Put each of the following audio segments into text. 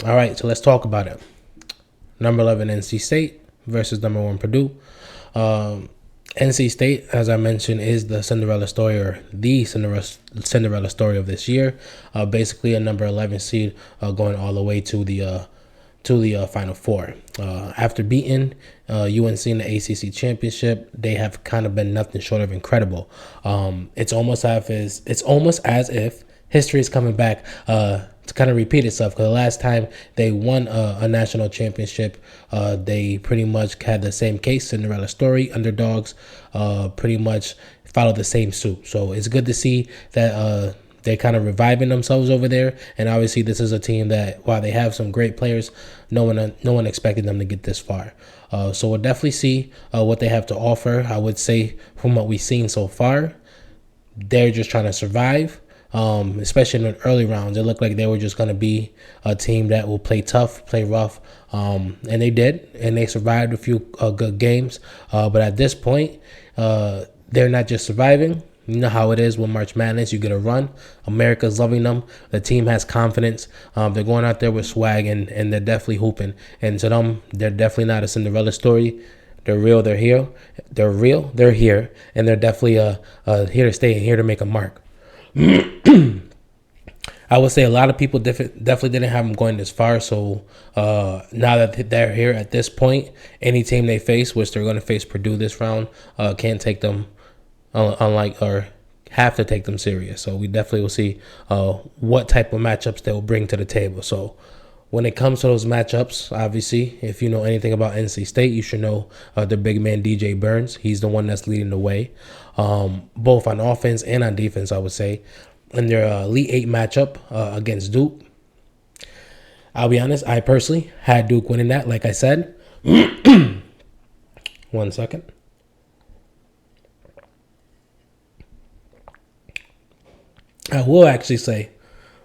All right, so let's talk about it. Number 11 NC State versus number 1 Purdue. Um, NC State, as I mentioned, is the Cinderella story, or the Cinderella story of this year. Basically, a number 11 seed going all the way to the Final Four. After beating UNC in the ACC championship, they have kind of been nothing short of incredible. It's almost as if history is coming back to kind of repeat itself, because the last time they won a national championship, they pretty much had the same case, Cinderella story, underdogs, pretty much followed the same suit. So it's good to see that they're kind of reviving themselves over there. And obviously this is a team that, while they have some great players, no one expected them to get this far. So we'll definitely see what they have to offer. I would say from what we've seen so far, they're just trying to survive. Especially in the early rounds, it looked like they were just going to be a team that will play tough, play rough, and they did, and they survived a few good games. But at this point, they're not just surviving. You know how it is with March Madness. You get a run. America's loving them. The team has confidence. They're going out there with swag, and they're definitely hooping. And to them, they're definitely not a Cinderella story. They're real. They're here. They're real. They're here. And they're definitely here to stay and here to make a mark. I would say a lot of people definitely didn't have them going this far. So now that they're here at this point, any team they face, which they're going to face Purdue this round, can't take them or have to take them serious. So we definitely will see what type of matchups they will bring to the table. So when it comes to those matchups, obviously, if you know anything about NC State, you should know the big man DJ Burns. He's the one that's leading the way, both on offense and on defense, I would say. In their Elite 8 matchup against Duke, I'll be honest, I personally had Duke winning that, like I said. 1 second. I will actually say,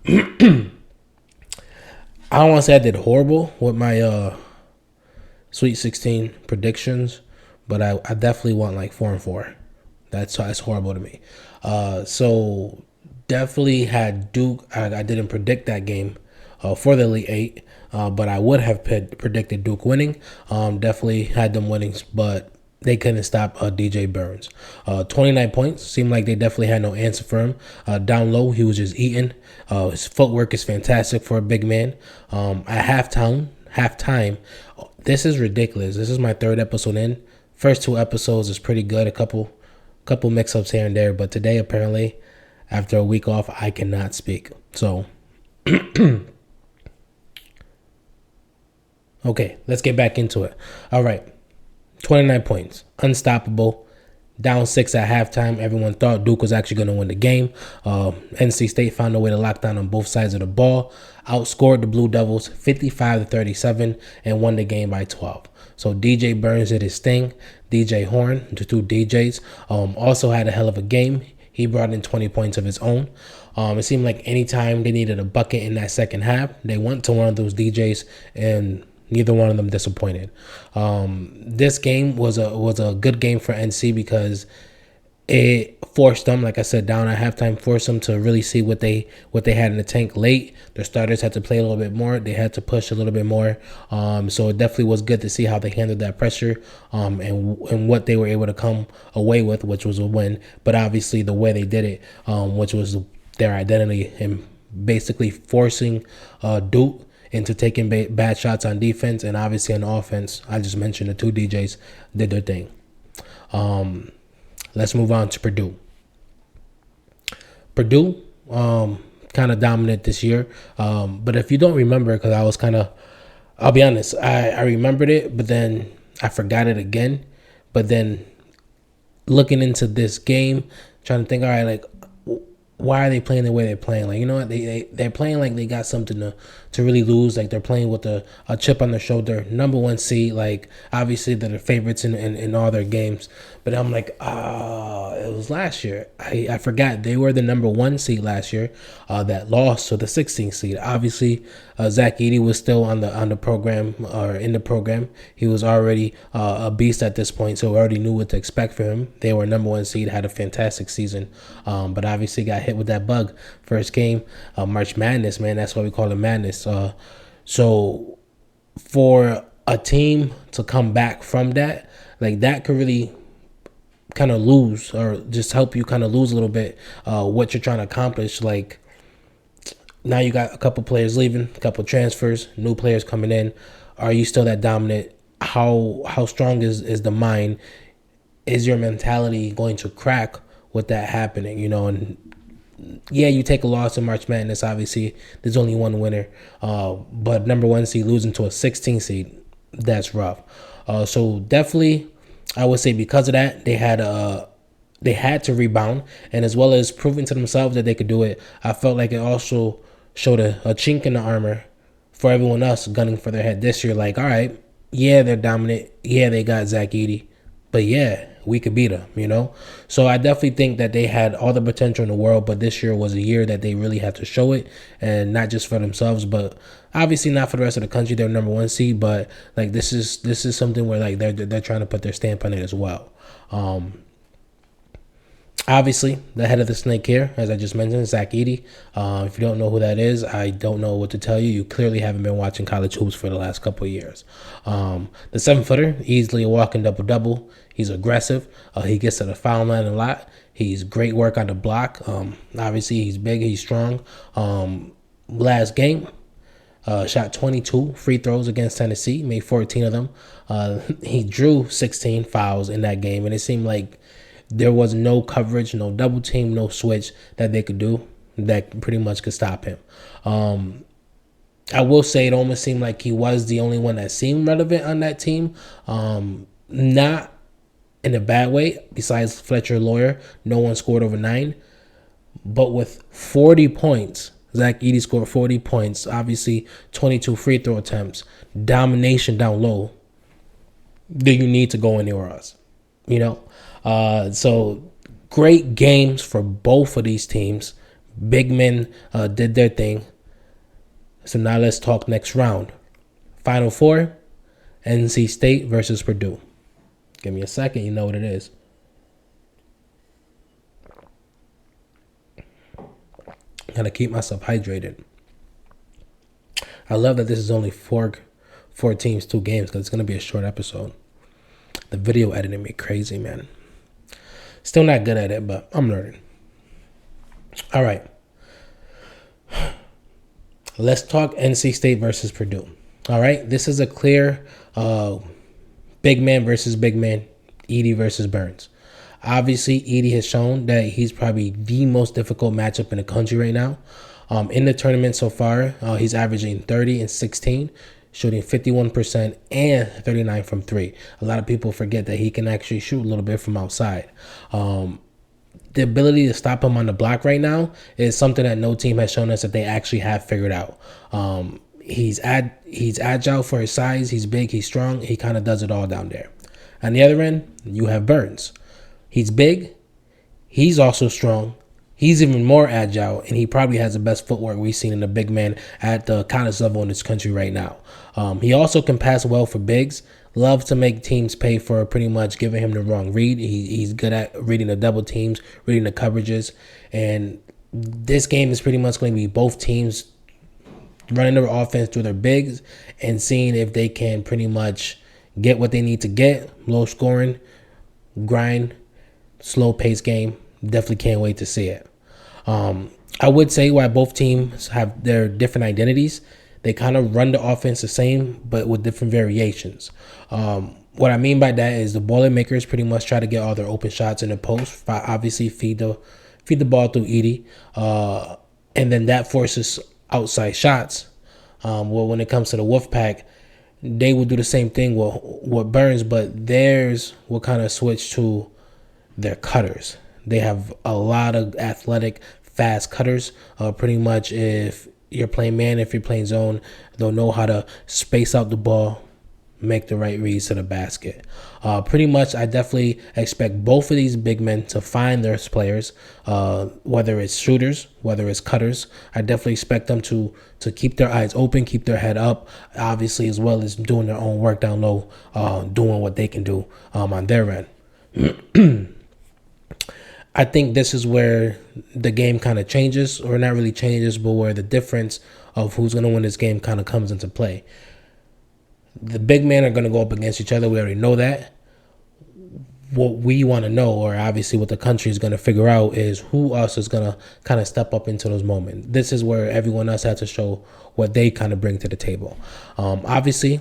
I don't want to say I did horrible with my Sweet 16 predictions, but I definitely want like 4-4. That's horrible to me. So definitely had Duke. I didn't predict that game for the Elite 8, but I would have predicted Duke winning. Definitely had them winning, but they couldn't stop DJ Burns. 29 points. Seemed like they definitely had no answer for him. Down low, he was just eating. His footwork is fantastic for a big man. At halftime, this is ridiculous. This is my 3rd episode in. First 2 episodes is pretty good. A couple mix-ups here and there. But today, apparently, after a week off, I cannot speak. So, okay, let's get back into it. All right. 29 points. Unstoppable. Down 6 at halftime. Everyone thought Duke was actually going to win the game. NC State found a way to lock down on both sides of the ball. Outscored the Blue Devils 55-37 and won the game by 12. So DJ Burns did his thing. DJ Horn, the 2 DJs, also had a hell of a game. He brought in 20 points of his own. It seemed like anytime they needed a bucket in that second half, they went to one of those DJs, and neither one of them disappointed. This game was a good game for NC because it forced them, like I said, down at halftime, forced them to really see what they had in the tank late. Their starters had to play a little bit more. They had to push a little bit more. So it definitely was good to see how they handled that pressure and what they were able to come away with, which was a win. But obviously the way they did it, which was their identity, and basically forcing Duke into taking bad shots on defense, and obviously on offense, I just mentioned the 2 DJs did their thing. Let's move on to Purdue. Purdue, kind of dominant this year. But if you don't remember, because I was I'll be honest, I remembered it, but then I forgot it again. But then looking into this game, trying to think, all right, like, why are they playing the way they're playing? Like, you know what? They're playing like they got something to really lose. Like, they're playing with a chip on their shoulder. Number 1 seed. Like, obviously they're the favorites in all their games. But I'm like, it was last year. I forgot they were the number 1 seed last year that lost to the 16th seed. Obviously, Zach Edey was still on the program, or in the program. He was already a beast at this point, so we already knew what to expect from him. They were number 1 seed, had a fantastic season, but obviously got hit with that bug first game. March Madness, man, that's why we call it madness. So for a team to come back from that, like that could really kind of lose or just help you kind of lose a little bit what you're trying to accomplish. Like now you got a couple players leaving, a couple transfers, new players coming in. Are you still that dominant? How strong is the mind? Is your mentality going to crack with that happening? You know, and yeah, you take a loss in March Madness. Obviously, there's only one winner. But number one seed losing to a 16 seed, that's rough. So definitely, I would say because of that, they had to rebound, and as well as proving to themselves that they could do it. I felt like it also showed a chink in the armor for everyone else gunning for their head this year. Like, all right, yeah, they're dominant. Yeah, they got Zach Edey, but yeah, we could beat them, you know? So I definitely think that they had all the potential in the world, but this year was a year that they really had to show it, and not just for themselves, but obviously not for the rest of the country. They're number one seed, but like this is something where like they're trying to put their stamp on it as well. Obviously, the head of the snake here, as I just mentioned, Zach Edey. If you don't know who that is, I don't know what to tell you. You clearly haven't been watching college hoops for the last couple of years. The 7-footer, easily a walking double-double. He's aggressive. He gets to the foul line a lot. He's great work on the block. Obviously, he's big. He's strong. Last game, shot 22 free throws against Tennessee, made 14 of them. He drew 16 fouls in that game, and it seemed like there was no coverage, no double team, no switch that they could do that pretty much could stop him. I will say it almost seemed like he was the only one that seemed relevant on that team. Not in a bad way. Besides Fletcher Lawyer, no one scored over 9. But with 40 points, Zach Edey scored 40 points. Obviously, 22 free throw attempts. Domination down low. Do you need to go anywhere else? You know? So great games for both of these teams. Big men did their thing. So now let's talk next round. Final four, NC State versus Purdue. Give me a second, you know what it is. Gotta keep myself hydrated. I love that this is only four teams, 2 games, because it's gonna be a short episode. The video editing me crazy, man. Still not good at it, but I'm learning. All right. Let's talk NC State versus Purdue. All right. This is a clear big man versus big man, Edey versus Burns. Obviously, Edey has shown that he's probably the most difficult matchup in the country right now. In the tournament so far, he's averaging 30 and 16. Shooting 51% and 39 from 3. A lot of people forget that he can actually shoot a little bit from outside. The ability to stop him on the block right now is something that no team has shown us that they actually have figured out. He's agile for his size. He's big. He's strong. He kind of does it all down there. On the other end, you have Burns. He's big. He's also strong. He's even more agile, and he probably has the best footwork we've seen in a big man at the college level in this country right now. He also can pass well for bigs. Loves to make teams pay for pretty much giving him the wrong read. He's good at reading the double teams, reading the coverages. And this game is pretty much going to be both teams running their offense through their bigs and seeing if they can pretty much get what they need to get. Low scoring, grind, slow pace game. Definitely can't wait to see it. I would say why both teams have their different identities. They kind of run the offense the same, but with different variations. What I mean by that is the Boilermakers pretty much try to get all their open shots in the post. Obviously, feed the ball through Edey, and then that forces outside shots. Well, when it comes to the Wolfpack, they will do the same thing with Burns, but theirs will kind of switch to their cutters. They have a lot of athletic, fast cutters. Pretty much if you're playing man, if you're playing zone, they'll know how to space out the ball, make the right reads to the basket. Pretty much, I definitely expect both of these big men to find their players, whether it's shooters, whether it's cutters. I definitely expect them to keep their eyes open, keep their head up, obviously, as well as doing their own work down low, doing what they can do on their end. I think this is where the game kind of changes, or not really changes, but where the difference of who's going to win this game kind of comes into play. The big men are going to go up against each other. We already know that. What we want to know, or obviously what the country is going to figure out, is who else is going to kind of step up into those moments. This is where everyone else has to show what they kind of bring to the table. Obviously,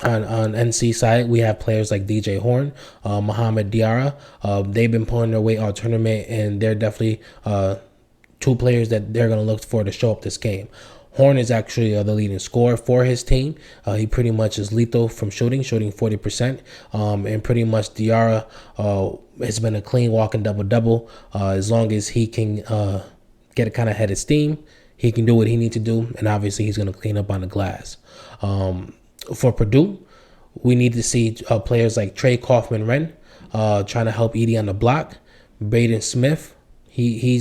on NC side, we have players like DJ Horn, Mohamed Diarra. They've been pulling their weight all tournament, and they're definitely two players that they're going to look for to show up this game. Horn is actually the leading scorer for his team. He pretty much is lethal from shooting 40%. And pretty much Diarra has been a clean walking double-double. As long as he can get a kind of head of steam, he can do what he needs to do. And obviously he's going to clean up on the glass. For Purdue, we need to see players like Trey Kaufman-Renn trying to help Edey on the block. Braden Smith, he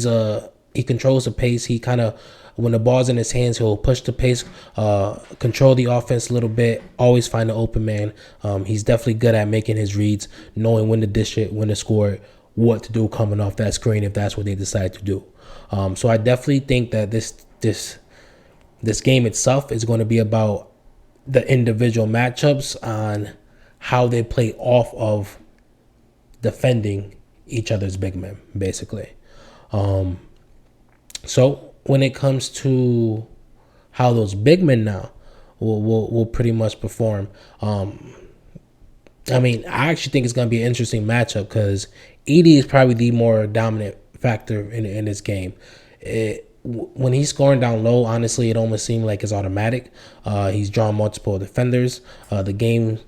controls the pace. He kind of, when the ball's in his hands, he'll push the pace, control the offense a little bit, always find an open man. He's definitely good at making his reads, knowing when to dish it, when to score it, what to do coming off that screen if that's what they decide to do. So I definitely think that this game itself is going to be about the individual matchups on how they play off of defending each other's big men, basically. So when it comes to how those big men now will pretty much perform, I mean, I actually think it's going to be an interesting matchup because Edey is probably the more dominant factor in this game. When he's scoring down low, honestly, it almost seems like it's automatic. He's drawn multiple defenders. The game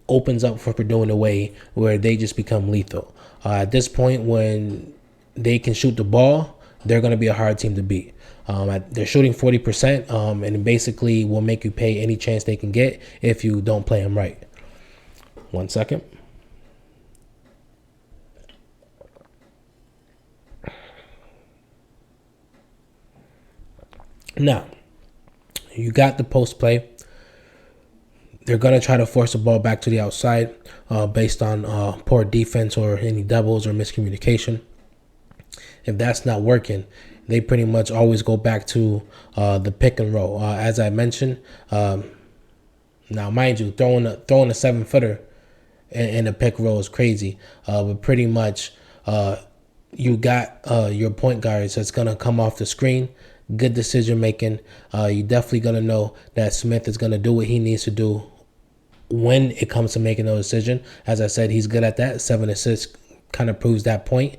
opens up for Purdue in a way where they just become lethal. At this point, when they can shoot the ball, they're going to be a hard team to beat. They're shooting 40%, and basically will make you pay any chance they can get if you don't play them right. 1 second. Now, you got the post play. They're going to try to force the ball back to the outside based on poor defense or any doubles or miscommunication. If that's not working, they pretty much always go back to the pick and roll. As I mentioned, now mind you, throwing a 7-footer in a pick roll is crazy. But pretty much you got your point guards that's going to come off the screen. Good decision making. You definitely going to know that Smith is going to do what he needs to do when it comes to making those decisions. As I said, he's good at that. 7 assists kind of proves that point.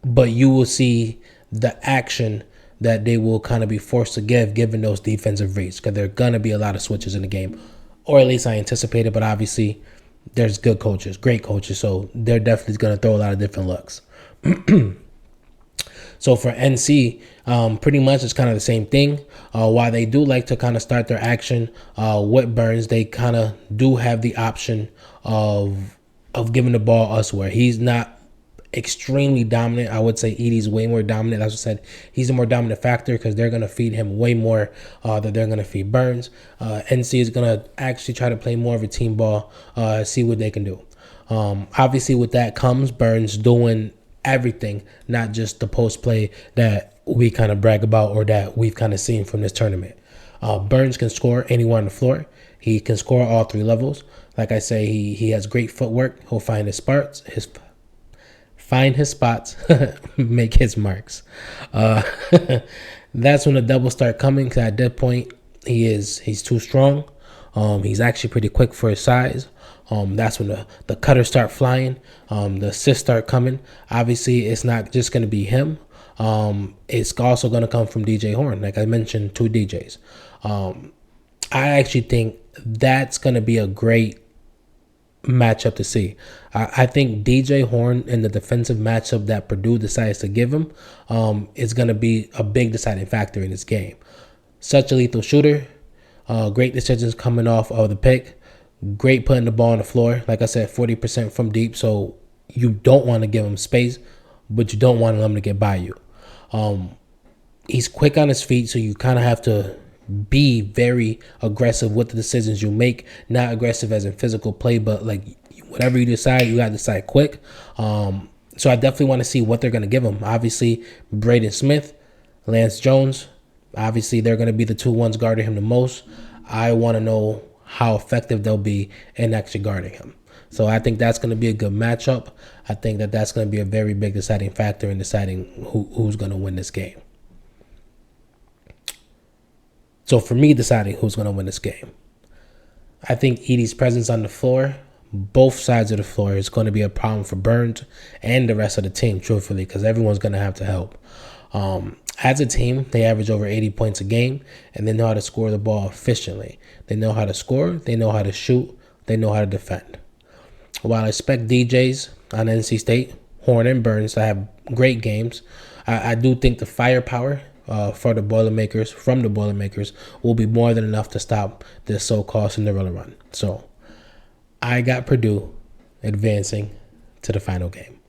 But you will see the action that they will kind of be forced to give given those defensive reads, because there are going to be a lot of switches in the game, or at least I anticipate it. But obviously there's good coaches, great coaches, so they're definitely going to throw a lot of different looks. So for NC, pretty much it's kind of the same thing. While they do like to kind of start their action with Burns, they kind of do have the option of giving the ball elsewhere. He's not extremely dominant. I would say Edey's way more dominant. As I said, he's a more dominant factor because they're going to feed him way more than they're going to feed Burns. NC is going to actually try to play more of a team ball, see what they can do. Obviously, with that comes Burns doing everything, not just the post play that we kind of brag about or that we've kind of seen from this tournament. Burns can score anywhere on the floor. He can score all 3 levels. Like I say, he has great footwork. He'll find his spots. Make his marks. That's when the doubles start coming, because at that point he's too strong. He's actually pretty quick for his size. That's when the cutters start flying. The assists start coming. Obviously, it's not just going to be him. It's also going to come from DJ Horn. Like I mentioned, 2 DJs. I actually think that's going to be a great matchup to see. I think DJ Horn in the defensive matchup that Purdue decides to give him is going to be a big deciding factor in this game. Such a lethal shooter. Great decisions coming off of the pick. Great putting the ball on the floor. Like I said, 40% from deep. So you don't want to give him space, but you don't want him to get by you. He's quick on his feet, so you kind of have to be very aggressive with the decisions you make. Not aggressive as in physical play, but like whatever you decide, you got to decide quick. So I definitely want to see what they're going to give him. Obviously, Braden Smith, Lance Jones, obviously they're going to be the two ones guarding him the most. I want to know how effective they'll be in actually guarding him. So I think that's going to be a good matchup. I think that that's going to be a very big deciding factor in deciding who's going to win this game. So for me, deciding who's going to win this game, I think Edey's presence on the floor, both sides of the floor, is going to be a problem for Burns and the rest of the team, truthfully, because everyone's going to have to help. As a team, they average over 80 points a game, and they know how to score the ball efficiently. They know how to score, they know how to shoot, they know how to defend. While I expect DJs on NC State, Horn and Burns, to have great games, I do think the firepower from the Boilermakers will be more than enough to stop this so-called Cinderella run. So I got Purdue advancing to the final game.